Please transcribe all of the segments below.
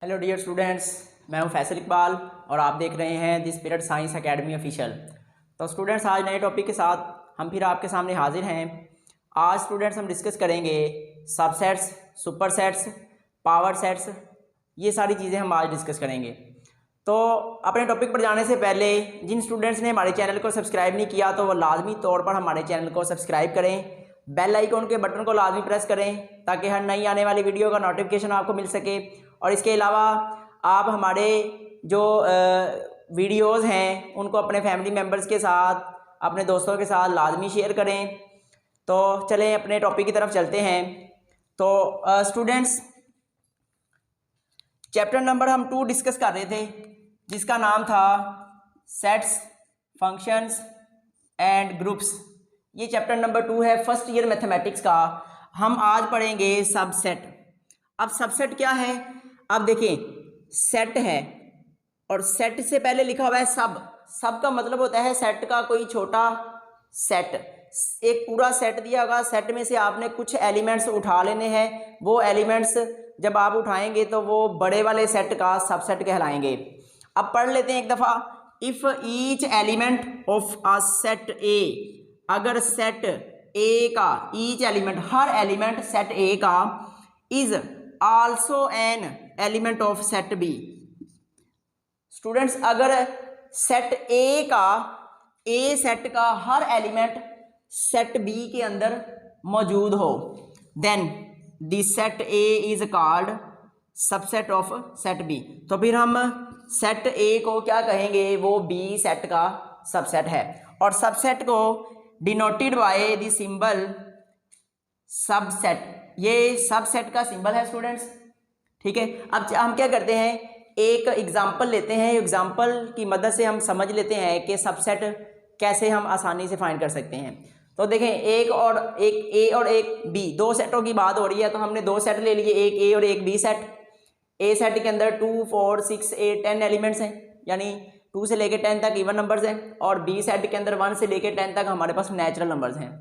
Hello dear students, मैं हूं फैसल इकबाल और आप देख रहे हैं the spirit science academy official. तो स्टूडेंट्स, आज नए टॉपिक के साथ हम फिर आपके सामने हाजिर हैं। आज स्टूडेंट्स हम डिस्कस करेंगे सबसेट्स, सुपरसेट्स, पावर सेट्स, ये सारी चीज़ें हम आज डिस्कस करेंगे। तो अपने टॉपिक पर जाने से पहले जिन स्टूडेंट्स ने हमारे चैनल को सब्सक्राइब नहीं किया तो वो लाजमी तौर पर हमारे चैनल को सब्सक्राइब करें, बेल आइकॉन के बटन को लाजमी प्रेस करें ताकि हर नई आने वाली वीडियो का नोटिफिकेशन आपको मिल सके। और इसके अलावा आप हमारे जो वीडियोज़ हैं उनको अपने फैमिली मेम्बर्स के साथ, अपने दोस्तों के साथ लाजमी शेयर करें। तो चलें अपने टॉपिक की तरफ चलते हैं। तो स्टूडेंट्स, चैप्टर नंबर हम 2 डिस्कस कर रहे थे जिसका नाम था सेट्स, फंक्शंस एंड ग्रुप्स। ये चैप्टर नंबर 2 है फर्स्ट ईयर मैथमेटिक्स का। हम आज पढ़ेंगे सबसेट। अब सबसेट क्या है? अब देखिए, सेट है और सेट से पहले लिखा हुआ है सब। सब का मतलब होता है सेट का कोई छोटा सेट। एक पूरा सेट दिया होगा, सेट में से आपने कुछ एलिमेंट्स उठा लेने हैं। वो एलिमेंट्स जब आप उठाएंगे तो वो बड़े वाले सेट का सबसेट कहलाएंगे। अब पढ़ लेते हैं एक दफ़ा। If each element of a set A, अगर सेट ए का ईच एलिमेंट, हर एलिमेंट सेट ए का is also an element of set B. Students, अगर सेट ए का, ए सेट का हर एलिमेंट सेट बी के अंदर मौजूद हो, then the set A is called subset of set B. तो फिर हम सेट ए को क्या कहेंगे? वो बी सेट का सबसेट है। और सबसेट को denoted by the symbol subset. ये सबसेट का सिंबल है स्टूडेंट्स, ठीक है। अब हम क्या करते हैं, एक एग्जांपल लेते हैं। एग्जांपल की मदद से हम समझ लेते हैं कि सबसेट कैसे हम आसानी से फाइंड कर सकते हैं। तो देखें, एक ए और एक बी, दो सेटों की बात हो रही है। तो हमने दो सेट ले लिए, एक ए और एक बी सेट। ए सेट के अंदर 2, 4, 6, 8, 10 एलिमेंट्स हैं, यानी 2 से लेकर 10 तक इवन नंबर्स हैं। और बी सेट के अंदर 1 से लेकर 10 तक हमारे पास नेचुरल नंबर्स हैं।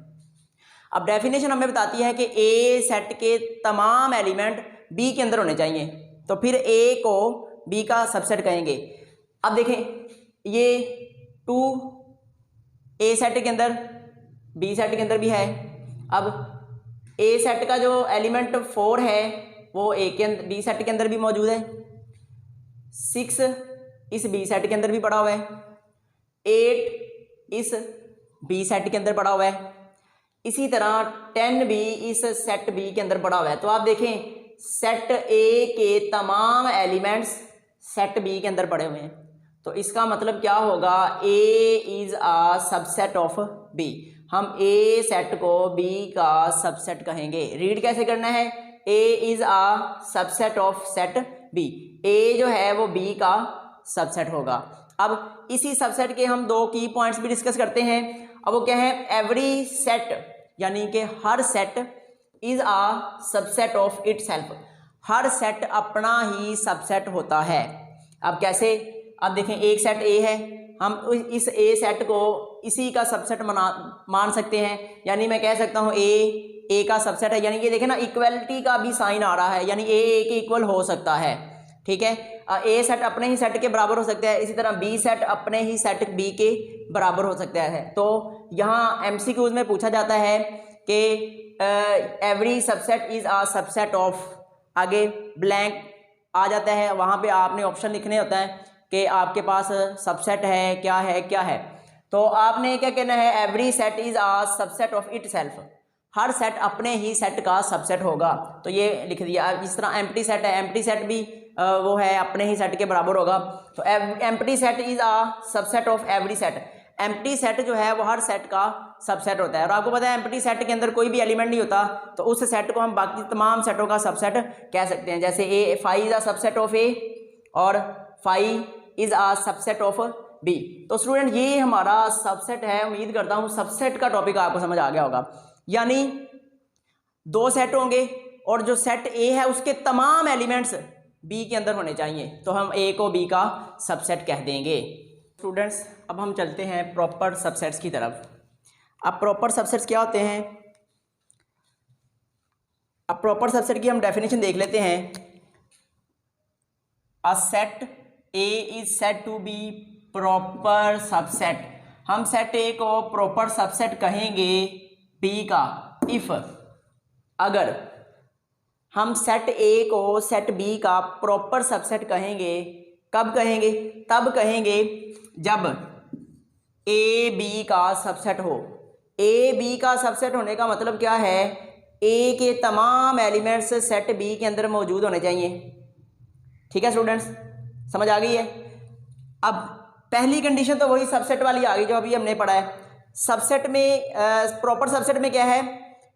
अब डेफिनेशन हमें बताती है कि ए सेट के तमाम एलिमेंट बी के अंदर होने चाहिए, तो फिर ए को बी का सबसेट कहेंगे। अब देखें, ये 2 ए सेट के अंदर, बी सेट के अंदर भी है। अब ए सेट का जो एलिमेंट 4 है वो ए के अंदर, बी सेट के अंदर भी मौजूद है। 6 इस बी सेट के अंदर भी पड़ा हुआ है। 8 इस बी सेट के अंदर पड़ा हुआ है। इसी तरह 10 भी इस सेट बी के अंदर पड़ा हुआ है। तो आप देखें, सेट ए के तमाम एलिमेंट्स सेट बी के अंदर पड़े हुए हैं। तो इसका मतलब क्या होगा? A is a subset of B. हम ए सेट को बी का सबसेट कहेंगे। रीड कैसे करना है? A is a subset of set B. A जो है वो बी का सबसेट होगा। अब इसी सबसेट के हम 2 की पॉइंट्स भी डिस्कस करते हैं। अब वो क्या है? एवरी सेट, यानी कि हर set is a subset of itself. हर सेट अपना ही सबसेट होता है। अब कैसे? अब देखें, एक सेट ए है, हम इस ए सेट को इसी का सबसेट मान सकते हैं। यानी मैं कह सकता हूँ ए का सबसेट है। यानी ये देखें ना, इक्वलिटी का भी साइन आ रहा है, यानी ए के इक्वल हो सकता है, ठीक है। ए सेट अपने ही सेट के बराबर हो सकता है, इसी तरह बी सेट अपने ही सेट बी के बराबर हो सकता है। तो यहाँ एमसीक्यूज में पूछा जाता है कि every subset is a subset of, आगे ब्लैंक आ जाता है, वहाँ पे आपने ऑप्शन लिखने होता है कि आपके पास सबसेट है क्या है क्या है। तो आपने क्या कहना है? Every set is a subset of itself. हर सेट अपने ही सेट का सबसेट होगा। तो ये लिख दिया। इस तरह एम्प्टी सेट है, एम्प्टी सेट भी वो है अपने ही सेट के बराबर होगा। तो empty set is a subset of every set. Empty set जो है वो हर सेट का सबसेट होता है। और आपको पता है एम्प्टी सेट के अंदर कोई भी एलिमेंट नहीं होता, तो उस सेट को हम बाकी तमाम सेटों का सबसेट कह सकते हैं। जैसे A, phi is a subset of A और phi is a subset of B. तो स्टूडेंट, ये हमारा सबसेट है। उम्मीद करता हूँ सबसेट का टॉपिक आपको समझ आ गया होगा। यानी 2 सेट होंगे और जो सेट ए है उसके तमाम एलिमेंट्स बी के अंदर होने चाहिए, तो हम ए को बी का सबसेट कह देंगे। स्टूडेंट्स, अब हम चलते हैं प्रॉपर सबसेट्स की तरफ। अब प्रॉपर सबसेट्स क्या होते हैं? अब प्रॉपर सबसेट की हम डेफिनेशन देख लेते हैं। A set A is said to be proper subset, हम सेट ए को प्रॉपर सबसेट कहेंगे बी का इफ, अगर हम सेट ए को सेट बी का प्रॉपर सबसेट कहेंगे, कब कहेंगे, तब कहेंगे जब ए बी का सबसेट हो। ए बी का सबसेट होने का मतलब क्या है, ए के तमाम एलिमेंट्स सेट बी के अंदर मौजूद होने चाहिए। ठीक है स्टूडेंट्स, समझ आ गई है। अब पहली कंडीशन तो वही सबसेट वाली आ गई जो अभी हमने पढ़ा है। सबसेट में प्रॉपर सबसेट में क्या है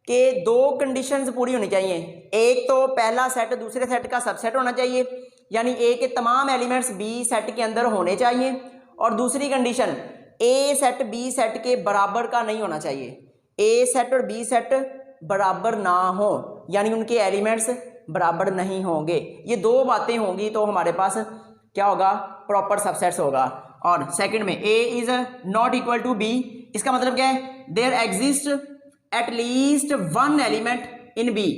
कि दो कंडीशंस पूरी होनी चाहिए। एक तो पहला सेट दूसरे सेट का सबसेट होना चाहिए, यानी ए के तमाम एलिमेंट्स बी सेट के अंदर होने चाहिए, और दूसरी कंडीशन ए सेट बी सेट के बराबर का नहीं होना चाहिए। ए सेट और बी सेट बराबर ना हो, यानी उनके एलिमेंट्स बराबर नहीं होंगे। ये दो बातें होंगी तो हमारे पास क्या होगा, प्रॉपर सबसेट्स होगा। और सेकंड में A is not equal to B, इसका मतलब क्या है, there exist at least one element in B.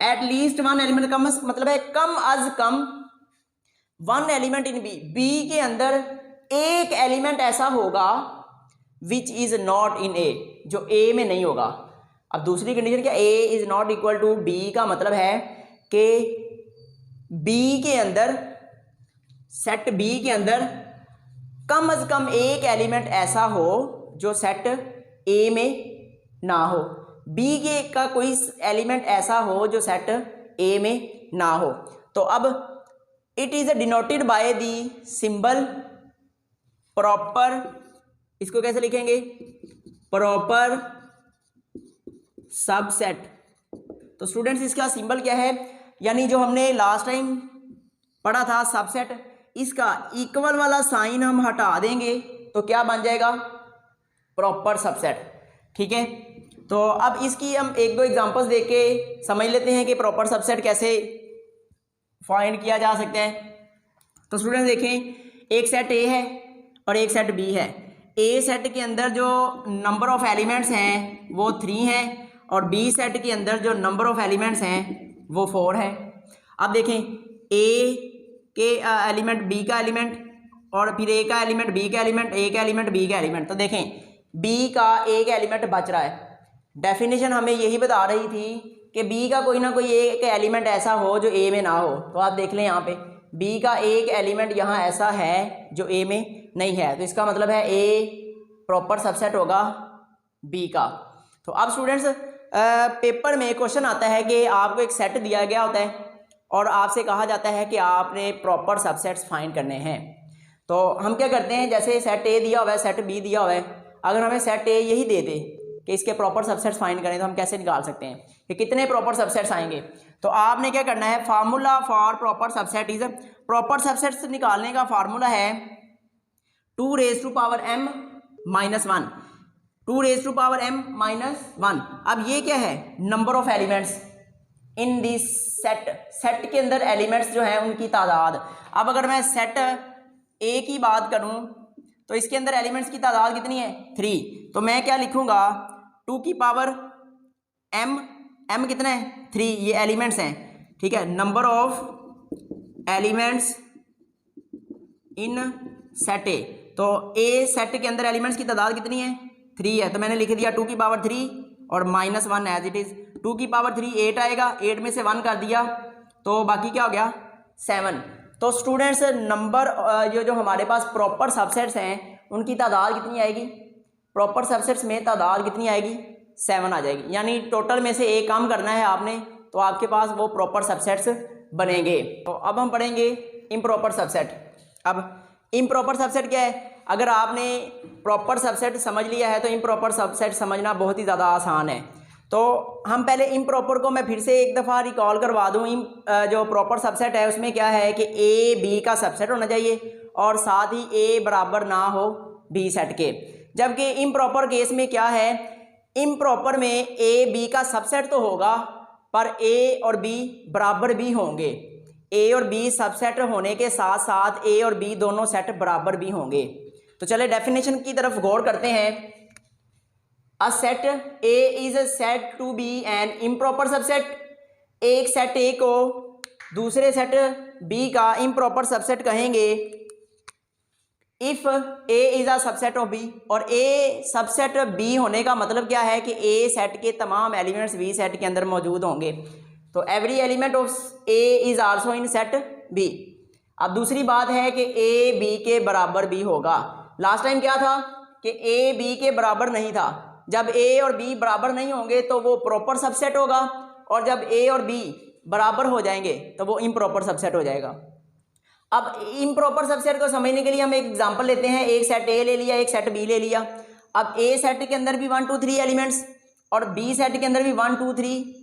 At least one element का मतलब है कम अज कम one element in B, B के अंदर एक एलिमेंट ऐसा होगा विच इज नॉट इन ए, जो ए में नहीं होगा। अब दूसरी कंडीशन क्या, A is not equal to B का मतलब है कि बी के अंदर, सेट बी के अंदर कम अज कम एक एलिमेंट ऐसा हो जो सेट ए में ना हो, बी के का कोई एलिमेंट ऐसा हो जो सेट ए में ना हो। तो अब it is denoted by the symbol proper, इसको कैसे लिखेंगे, प्रॉपर सबसेट। तो स्टूडेंट्स इसका सिंबल क्या है, यानी जो हमने लास्ट टाइम पढ़ा था सबसेट, इसका इक्वल वाला साइन हम हटा देंगे तो क्या बन जाएगा, प्रॉपर सबसेट। ठीक है, तो अब इसकी हम एक दो एग्जांपल्स देख के समझ लेते हैं कि प्रॉपर सबसेट कैसे फाइंड किया जा सकता है। तो स्टूडेंट्स देखें, एक सेट ए है और एक सेट बी है। ए सेट के अंदर जो नंबर ऑफ एलिमेंट्स हैं वो 3 हैं, और बी सेट के अंदर जो नंबर ऑफ एलिमेंट्स हैं वो 4 है। अब देखें, ए के एलिमेंट, बी का एलिमेंट, और फिर ए का एलिमेंट, बी का एलिमेंट, ए का एलिमेंट, बी का एलिमेंट। तो देखें बी का एक एलिमेंट बच रहा है। डेफिनेशन हमें यही बता रही थी कि बी का कोई ना कोई एक एलिमेंट ऐसा हो जो ए में ना हो। तो आप देख लें यहाँ पे बी का एक एलिमेंट यहाँ ऐसा है जो ए में नहीं है, तो इसका मतलब है ए प्रॉपर सबसेट होगा बी का। तो अब स्टूडेंट्स पेपर में क्वेश्चन आता है कि आपको एक सेट दिया गया होता है और आपसे कहा जाता है कि आपने प्रॉपर सबसेट्स फाइंड करने हैं। तो हम क्या करते हैं, जैसे सेट ए दिया हुआ है, सेट बी दिया हुआ है, अगर हमें सेट ए यही दे दे कि इसके प्रॉपर सबसेट्स फाइंड करें तो हम कैसे निकाल सकते हैं कि कितने प्रॉपर सबसेट्स आएंगे। तो आपने क्या करना है, formula for proper subset is, proper subsets निकालने का फार्मूला है 2 raise to power m minus 1, 2 raise to power m minus 1। अब ये क्या है, number of elements in this set, set के अंदर एलिमेंट्स जो हैं उनकी तादाद। अब अगर मैं सेट ए की बात करूं तो इसके अंदर एलिमेंट्स की तादाद कितनी है, 3। तो मैं क्या लिखूंगा, 2 की पावर m, m कितना है, 3, ये एलिमेंट्स हैं। ठीक है, number of elements in set ए, तो ए सेट के अंदर एलिमेंट्स की तादाद कितनी है, 3 है। तो मैंने लिख दिया 2 की पावर 3 और माइनस 1 एज इट इज। 2 की पावर 3 8 आएगा, 8 में से 1 कर दिया तो बाकी क्या हो गया, 7। तो स्टूडेंट्स नंबर जो हमारे पास प्रॉपर सबसेट्स हैं उनकी तादाद कितनी आएगी, प्रॉपर सबसेट्स में तादाद कितनी आएगी, 7 आ जाएगी। यानी टोटल में से एक काम करना है आपने तो आपके पास वो प्रॉपर सबसेट्स बनेंगे। तो अब हम पढ़ेंगे इम्प्रॉपर सबसेट। अब इम्प्रॉपर सबसेट क्या है, अगर आपने प्रॉपर सबसेट समझ लिया है तो इम्प्रॉपर सबसेट समझना बहुत ही ज़्यादा आसान है। तो हम पहले इम्प्रॉपर को मैं फिर से एक दफ़ा रिकॉल करवा दूँ। जो प्रॉपर सबसेट है उसमें क्या है कि ए बी का सबसेट होना चाहिए और साथ ही ए बराबर ना हो बी सेट के। जबकि इम्प्रॉपर केस में क्या है, इम्प्रॉपर में ए बी का सबसेट तो होगा पर ए और बी बराबर भी होंगे। ए और बी सबसेट होने के साथ साथ ए और बी दोनों सेट बराबर भी होंगे। तो चले डेफिनेशन की तरफ गौर करते हैं। A set A is said to be an improper subset. एक सेट ए को दूसरे सेट बी का इम्प्रॉपर सबसेट कहेंगे if A is a subset of B, और ए सबसेट बी होने का मतलब क्या है कि ए सेट के तमाम एलिमेंट्स बी सेट के अंदर मौजूद होंगे। तो every element of A is also in set B. अब दूसरी बात है कि ए बी के बराबर भी होगा। लास्ट टाइम क्या था कि ए बी के बराबर नहीं था। जब ए और बी बराबर नहीं होंगे तो वो प्रॉपर सबसेट होगा, और जब ए और बी बराबर हो जाएंगे तो वो इम्प्रॉपर सबसेट हो जाएगा। अब इम्प्रॉपर सबसेट को समझने के लिए हम एक एग्जांपल लेते हैं। एक सेट ए ले लिया, एक सेट बी ले लिया। अब ए सेट के अंदर भी 1 2 3 एलिमेंट्स और बी सेट के अंदर भी 1 2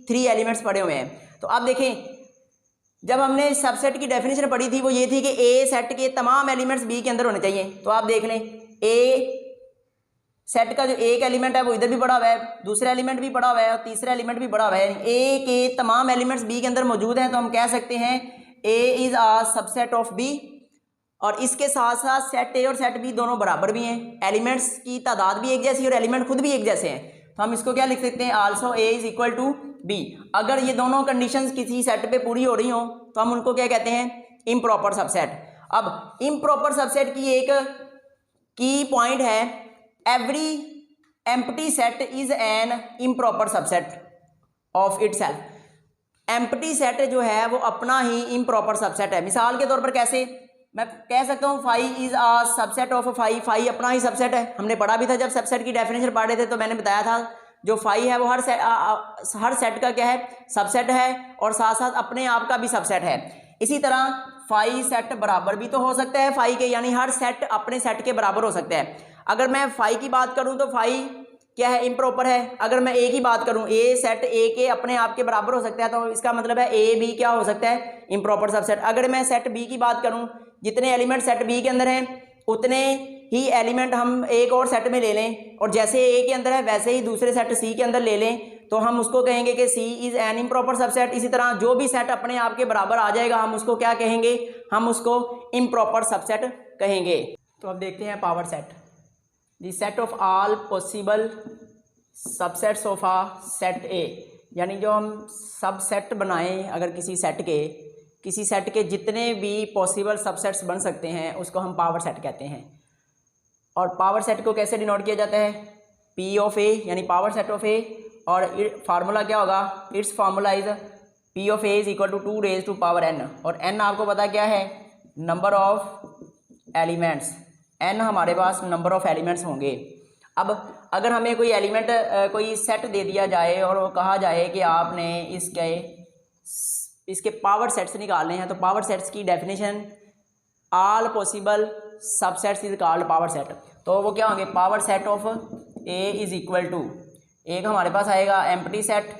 3 एलिमेंट्स पड़े हुए हैं। तो अब देखें, जब हमने सबसेट की डेफिनेशन पढ़ी थी वो ये थी कि ए सेट के तमाम एलिमेंट्स बी के अंदर होने चाहिए। तो आप देख लें, ए सेट का जो एक एलिमेंट है वो इधर भी पड़ा हुआ है, दूसरा एलिमेंट भी पड़ा हुआ है और तीसरा एलिमेंट भी पड़ा हुआ है। ए के तमाम एलिमेंट्स बी के अंदर मौजूद हैं, तो हम कह सकते हैं A is a subset of B. और इसके साथ साथ सेट ए और सेट बी दोनों बराबर भी हैं, एलिमेंट्स की तादाद भी एक जैसी और एलिमेंट खुद भी एक जैसे हैं। तो हम इसको क्या लिख सकते हैं, also A is equal to B. अगर ये दोनों कंडीशंस किसी सेट पे पूरी हो रही हो तो हम उनको क्या कहते हैं, इम्प्रॉपर सबसेट। अब इम्प्रॉपर सबसेट की एक की पॉइंट है, every empty set is an improper subset of itself. Empty set जो है वो अपना ही इम्प्रॉपर सबसेट है। मिसाल के तौर पर कैसे मैं कह सकता हूँ, five is a subset of five. Five अपना ही सबसेट है, हमने पढ़ा भी था जब सबसेट की डेफिनेशन पढ़ रहे थे, तो मैंने बताया था जो फाइव है वो हर सेट का क्या है, सबसेट है, और साथ साथ अपने आप का भी सबसेट है। इसी तरह फाइव सेट बराबर भी तो हो सकता है फाइव के, यानी हर सेट अपने सेट के बराबर हो सकता है। अगर मैं फाइव की बात करूं तो फाइव क्या है, इम्प्रॉपर है। अगर मैं ए की बात करूं, ए सेट ए के अपने आप के बराबर हो सकता है, तो इसका मतलब है ए बी क्या हो सकता है, इम्प्रॉपर सबसेट। अगर मैं सेट बी की बात करूं, जितने एलिमेंट सेट बी के अंदर हैं उतने ही एलिमेंट हम एक और सेट में ले लें, और जैसे ए के अंदर है वैसे ही दूसरे सेट सी के अंदर ले लें, तो हम उसको कहेंगे कि सी इज एन इम्प्रॉपर सबसेट। इसी तरह जो भी सेट अपने आप के बराबर आ जाएगा हम उसको क्या कहेंगे, हम उसको इम्प्रॉपर सबसेट कहेंगे। तो अब देखते हैं power set, the set of all possible subsets of a set A. यानी जो हम सब सेट बनाएं अगर किसी सेट के जितने भी पॉसिबल सबसेट्स बन सकते हैं उसको हम पावर सेट कहते हैं। और पावर सेट को कैसे डिनोट किया जाता है, पी ऑफ ए, यानी पावर सेट ऑफ ए। और फार्मूला क्या होगा, its formula is P of A is equal to 2 raise to power n. और एन आपको पता क्या है, नंबर ऑफ एलिमेंट्स। एन हमारे पास नंबर ऑफ एलिमेंट्स होंगे। अब अगर हमें कोई एलिमेंट कोई सेट दे दिया जाए और वो कहा जाए कि आपने इसके पावर सेट्स निकालने हैं, तो पावर सेट्स की definition all possible subsets is called power set. तो वो क्या होंगे, power set of A is equal to, एक हमारे पास आएगा एम्प्टी सेट,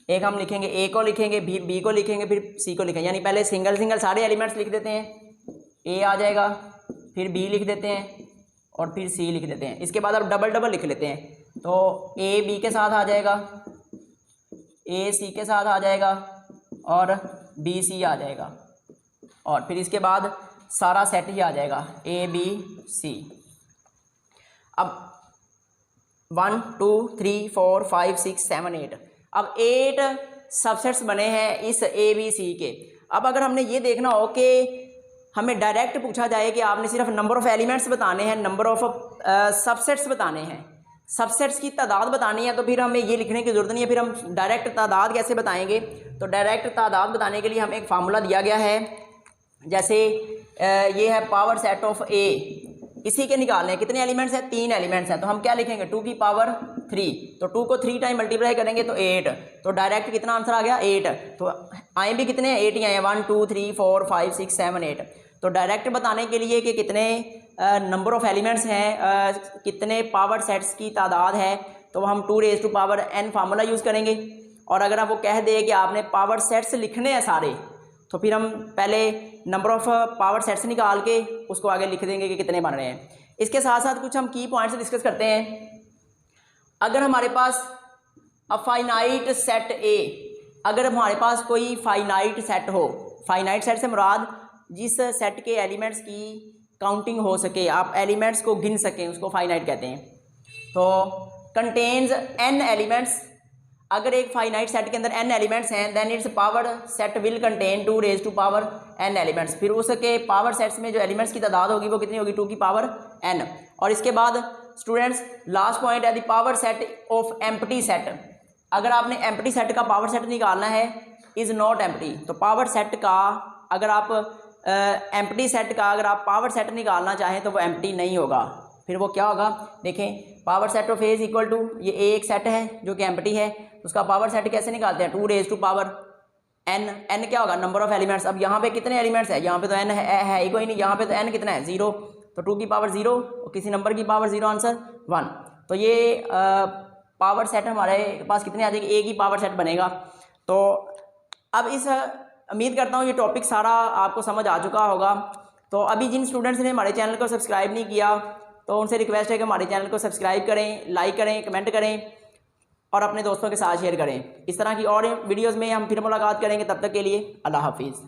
एक हम लिखेंगे ए को लिखेंगे, बी को लिखेंगे, फिर सी को लिखेंगे। यानी पहले सिंगल सारे एलिमेंट्स लिख देते हैं, ए आ जाएगा, फिर बी लिख देते हैं और फिर सी लिख देते हैं। इसके बाद अब डबल लिख लेते हैं, तो ए बी के साथ आ जाएगा, ए सी के साथ आ जाएगा और बी सी आ जाएगा, और फिर इसके बाद सारा सेट ही आ जाएगा ए बी सी। अब 1 2 3 4 5 6 7 8, अब 8 सबसेट्स बने हैं इस ए बी सी के। अब अगर हमने ये देखना हो कि हमें डायरेक्ट पूछा जाए कि आपने सिर्फ नंबर ऑफ़ एलिमेंट्स बताने हैं, नंबर ऑफ़ सबसेट्स बताने हैं, सबसेट्स की तादाद बतानी है, तो फिर हमें ये लिखने की ज़रूरत नहीं है। फिर हम डायरेक्ट तादाद कैसे बताएंगे, तो डायरेक्ट तादाद बताने के लिए हमें एक फार्मूला दिया गया है। जैसे ये है पावर सेट ऑफ ए, इसी के निकालने हैं कितने एलिमेंट्स हैं, 3 एलिमेंट्स हैं, तो हम क्या लिखेंगे 2 की पावर 3, तो 2 को 3 टाइम मल्टीप्लाई करेंगे तो 8, तो डायरेक्ट कितना आंसर आ गया 8। तो आए भी कितने हैं, 8 ही आए हैं, 1 2 3 4 5 6 7 8। तो डायरेक्ट बताने के लिए कि कितने नंबर ऑफ़ एलिमेंट्स हैं, कितने पावर सेट्स की तादाद है, तो हम 2 raise to power n formula use करेंगे। और अगर आप वो कह दे कि आपने पावर सेट्स लिखने हैं सारे, तो फिर हम पहले नंबर ऑफ़ पावर सेट्स निकाल के उसको आगे लिख देंगे कि कितने बन रहे हैं। इसके साथ साथ कुछ हम की पॉइंट्स डिस्कस करते हैं। अगर हमारे पास फाइनाइट सेट ए, अगर हमारे पास कोई फाइनाइट सेट हो, फाइनाइट सेट से मुराद जिस सेट के एलिमेंट्स की काउंटिंग हो सके, आप एलिमेंट्स को गिन सकें, उसको फाइनाइट कहते हैं। तो कंटेन्स n एलिमेंट्स, अगर एक फाइनाइट सेट के अंदर n एलिमेंट्स हैं then its power set will contain 2 raise to power n elements. फिर उसके पावर सेट्स में जो एलिमेंट्स की तादाद होगी वो कितनी होगी 2 की पावर n। और इसके बाद स्टूडेंट्स लास्ट पॉइंट है the power set of empty set. अगर आपने एम्प्टी सेट का पावर सेट निकालना है इज़ नॉट एम्प्टी, तो पावर सेट का अगर आप एम्प्टी सेट का अगर आप पावर सेट निकालना चाहें तो वो एम्प्टी नहीं होगा। फिर वो क्या होगा, देखें power set of A is equal to, ये ए एक सेट है जो कि एम्प्टी है, उसका पावर सेट कैसे निकालते हैं 2 raise to power n। n क्या होगा नंबर ऑफ एलिमेंट्स। अब यहाँ पे कितने एलिमेंट्स है, यहाँ पे तो n है ही कोई नहीं, यहाँ पे तो n कितना है 0, तो 2 की पावर 0 और किसी नंबर की पावर 0 आंसर 1। तो ये पावर सेट हमारे पास कितने आ जाएगी, a की पावर सेट बनेगा। तो अब इस उम्मीद करता हूँ ये टॉपिक सारा आपको समझ आ चुका होगा। तो अभी जिन स्टूडेंट्स ने हमारे चैनल को सब्सक्राइब नहीं किया तो उनसे रिक्वेस्ट है कि हमारे चैनल को सब्सक्राइब करें, लाइक करें, कमेंट करें और अपने दोस्तों के साथ शेयर करें। इस तरह की और वीडियोज़ में हम फिर मुलाकात करेंगे, तब तक के लिए अल्लाह हाफिज़।